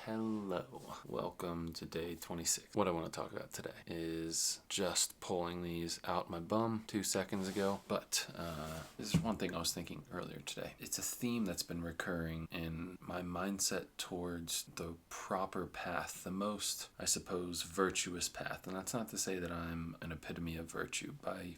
Hello. Welcome to day 26. What I want to talk about today is just pulling these out my bum 2 seconds ago, but this is one thing I was thinking earlier today. It's a theme that's been recurring in my mindset towards the proper path, the most, I suppose, virtuous path. And that's not to say that I'm an epitome of virtue. By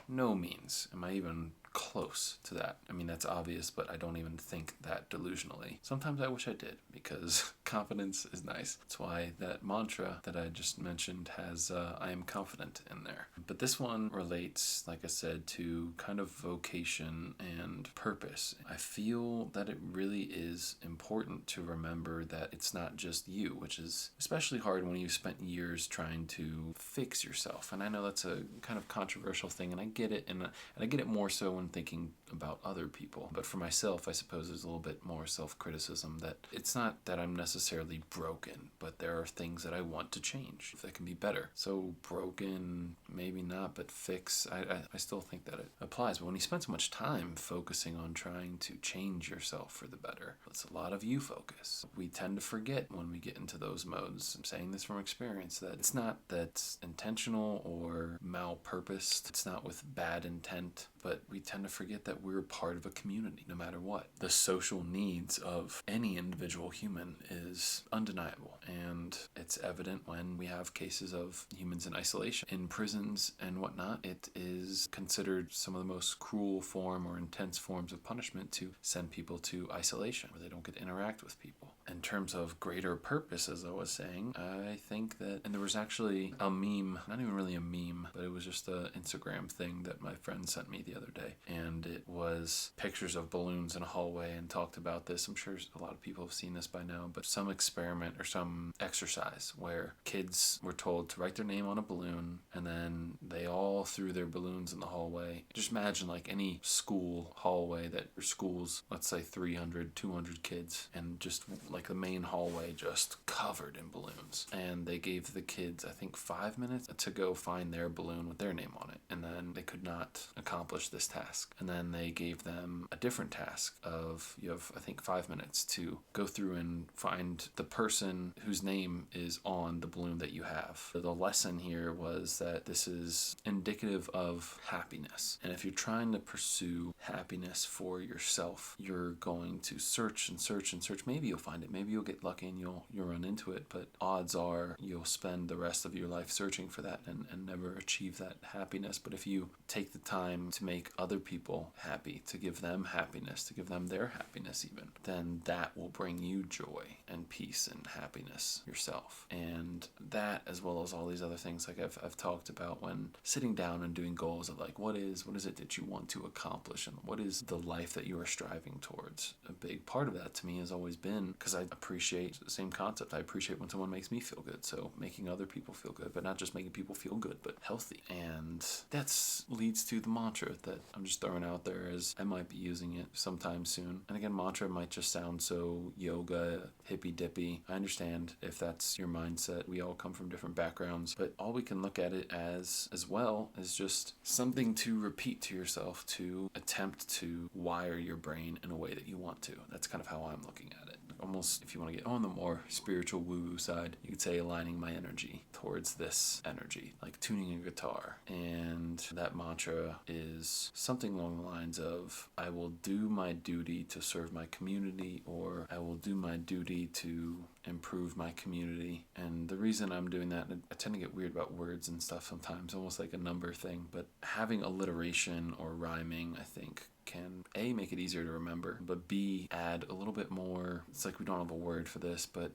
no means am I even close to that. I mean, that's obvious, but I don't even think that delusionally. Sometimes I wish I did, because confidence is nice. That's why that mantra that I just mentioned has I am confident in there. But this one relates, like I said, to kind of vocation and purpose. I feel that it really is important to remember that it's not just you, which is especially hard when you've spent years trying to fix yourself. And I know that's a kind of controversial thing, and I get it, and I get it more so when thinking about other people. But for myself, I suppose there's a little bit more self-criticism that it's not that I'm necessarily broken, but there are things that I want to change that can be better. So broken, maybe not, but fix, I still think that it applies. But when you spend so much time focusing on trying to change yourself for the better, it's a lot of you focus. We tend to forget when we get into those modes. I'm saying this from experience, that it's not that's intentional or malpurposed. It's not with bad intent, but we tend to forget that we're part of a community no matter what. The social needs of any individual human is undeniable, and it's evident when we have cases of humans in isolation. In prisons and whatnot, it is considered some of the most cruel form or intense forms of punishment to send people to isolation where they don't get to interact with people. In terms of greater purpose, as I was saying, I think that, and there was actually a meme, not even really a meme, but it was just an Instagram thing that my friend sent me the other day, and it was pictures of balloons in a hallway and talked about this. I'm sure a lot of people have seen this by now, but some experiment or some exercise where kids were told to write their name on a balloon, and then they all threw their balloons in the hallway. Just imagine like any school hallway that your school's, let's say 300, 200 kids, and just like the main hallway just covered in balloons. And they gave the kids, I think, 5 minutes to go find their balloon with their name on it, and then they could not accomplish this task. And then they gave them a different task of, you have, I think, 5 minutes to go through and find the person whose name is on the balloon that you have. So the lesson here was that this is indicative of happiness. And if you're trying to pursue happiness for yourself, you're going to search and search and search. Maybe you'll find it. Maybe you'll get lucky and you'll run into it. But odds are you'll spend the rest of your life searching for that and never achieve that happiness. But if you take the time to make other people happy, to give them happiness, to give them their happiness even, then that will bring you joy and peace and happiness yourself. And that, as well as all these other things like I've talked about when sitting down and doing goals of like, what is it that you want to accomplish, and what is the life that you are striving towards? A big part of that to me has always been, because I appreciate the same concept. I appreciate when someone makes me feel good. So making other people feel good, but not just making people feel good, but healthy. And that leads to the mantra that I'm just throwing out there, as I might be using it sometime soon. And again, mantra might just sound so yoga, hippy dippy. I understand if that's your mindset. We all come from different backgrounds, but all we can look at it as well is just something to repeat to yourself, to attempt to wire your brain in a way that you want to. That's kind of how I'm looking at it. Almost, if you want to get on the more spiritual woo-woo side, you could say aligning my energy towards this energy, like tuning a guitar. And that mantra is something along the lines of, I will do my duty to serve my community, or I will do my duty to improve my community. And the reason I'm doing that, and I tend to get weird about words and stuff sometimes, almost like a number thing, but having alliteration or rhyming, I think, can A, make it easier to remember, but B, add a little bit more, it's like we don't have a word for this, but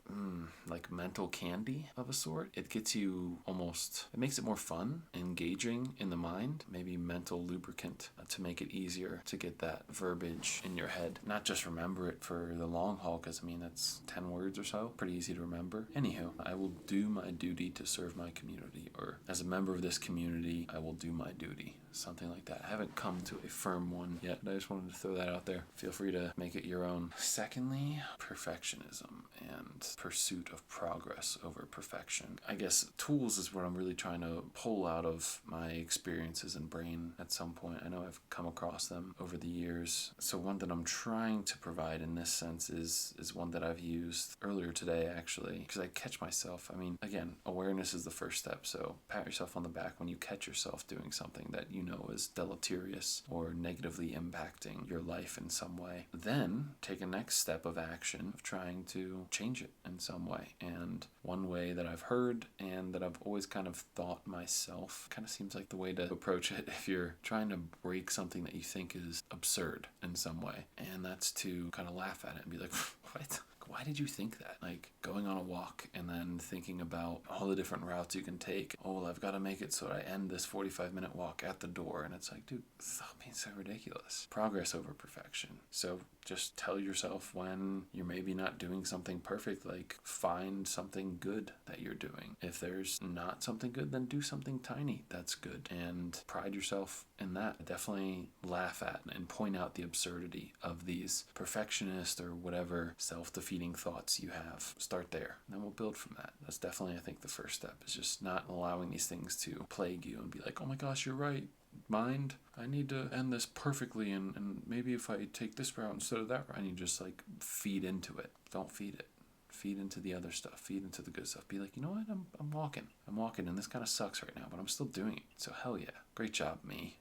like mental candy of a sort. It gets you almost, it makes it more fun, engaging in the mind, maybe mental lubricant to make it easier to get that verbiage in your head. Not just remember it for the long haul, because I mean, that's 10 words or so, pretty easy to remember. Anywho, I will do my duty to serve my community, or as a member of this community, I will do my duty. Something like that. I haven't come to a firm one yet, but I just wanted to throw that out there. Feel free to make it your own. Secondly, perfectionism and pursuit of progress over perfection. I guess tools is what I'm really trying to pull out of my experiences and brain at some point. I know I've come across them over the years. So one that I'm trying to provide in this sense is one that I've used earlier today today, actually, because I catch myself. I mean, again, awareness is the first step. So pat yourself on the back when you catch yourself doing something that you know is deleterious or negatively impacting your life in some way. Then take a next step of action of trying to change it in some way. And one way that I've heard and that I've always kind of thought myself kind of seems like the way to approach it if you're trying to break something that you think is absurd in some way. And that's to kind of laugh at it and be like, what? Why did you think that? Like going on a walk and then thinking about all the different routes you can take. Oh, well, I've got to make it so that I end this 45-minute walk at the door. And it's like, dude, stop being so ridiculous. Progress over perfection. So just tell yourself when you're maybe not doing something perfect, like find something good that you're doing. If there's not something good, then do something tiny that's good and pride yourself in that. Definitely laugh at and point out the absurdity of these perfectionist or whatever self-defeating thoughts you have. Start there, and then we'll build from that. That's definitely, I think, the first step is just not allowing these things to plague you and be like, oh my gosh, you're right. Mind, I need to end this perfectly, and maybe if I take this route instead of that route, and you just like feed into it. Don't feed it. Feed into the other stuff. Feed into the good stuff. Be like, you know what? I'm walking, and this kind of sucks right now, but I'm still doing it. So hell yeah, great job, me.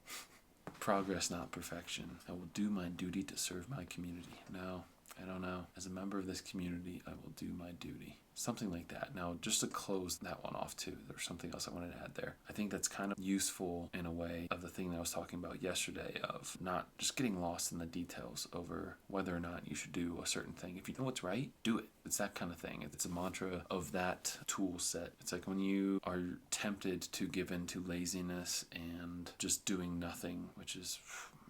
Progress, not perfection. I will do my duty to serve my community. No, I don't know. As a member of this community, I will do my duty. Something like that. Now, just to close that one off too, there's something else I wanted to add there. I think that's kind of useful in a way of the thing that I was talking about yesterday of not just getting lost in the details over whether or not you should do a certain thing. If you know what's right, do it. It's that kind of thing. It's a mantra of that tool set. It's like when you are tempted to give in to laziness and just doing nothing, which is,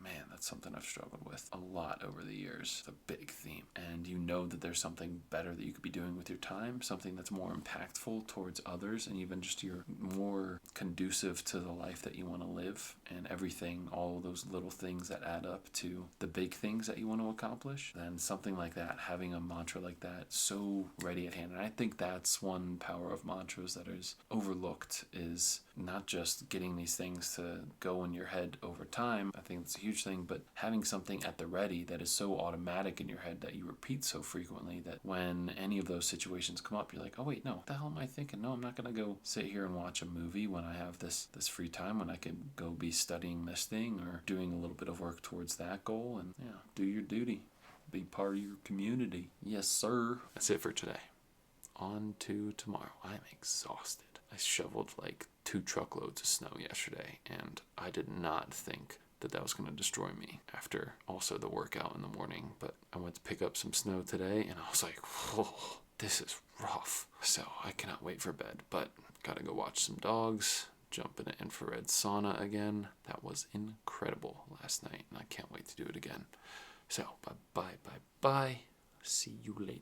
man, that's something I've struggled with a lot over the years. It's a big theme. And you know that there's something better that you could be doing with your time, something that's more impactful towards others, and even just you're more conducive to the life that you want to live, and everything, all those little things that add up to the big things that you want to accomplish. Then something like that, having a mantra like that, so ready at hand. And I think that's one power of mantras that is overlooked, is not just getting these things to go in your head over time. I think it's a huge thing, but having something at the ready that is so automatic in your head that you repeat so frequently that when any of those situations come up, you're like, oh wait, no, what the hell am I thinking? No, I'm not going to go sit here and watch a movie when I have this free time, when I could go be studying this thing or doing a little bit of work towards that goal. And yeah, do your duty. Be part of your community. Yes, sir. That's it for today. On to tomorrow. I'm exhausted. I shoveled like 2 truckloads of snow yesterday, and I did not think that was going to destroy me after also the workout in the morning. But I went to pick up some snow today, and I was like, whoa, this is rough. So I cannot wait for bed, but gotta go watch some dogs, jump in an infrared sauna again. That was incredible last night, and I can't wait to do it again. So bye. See you later.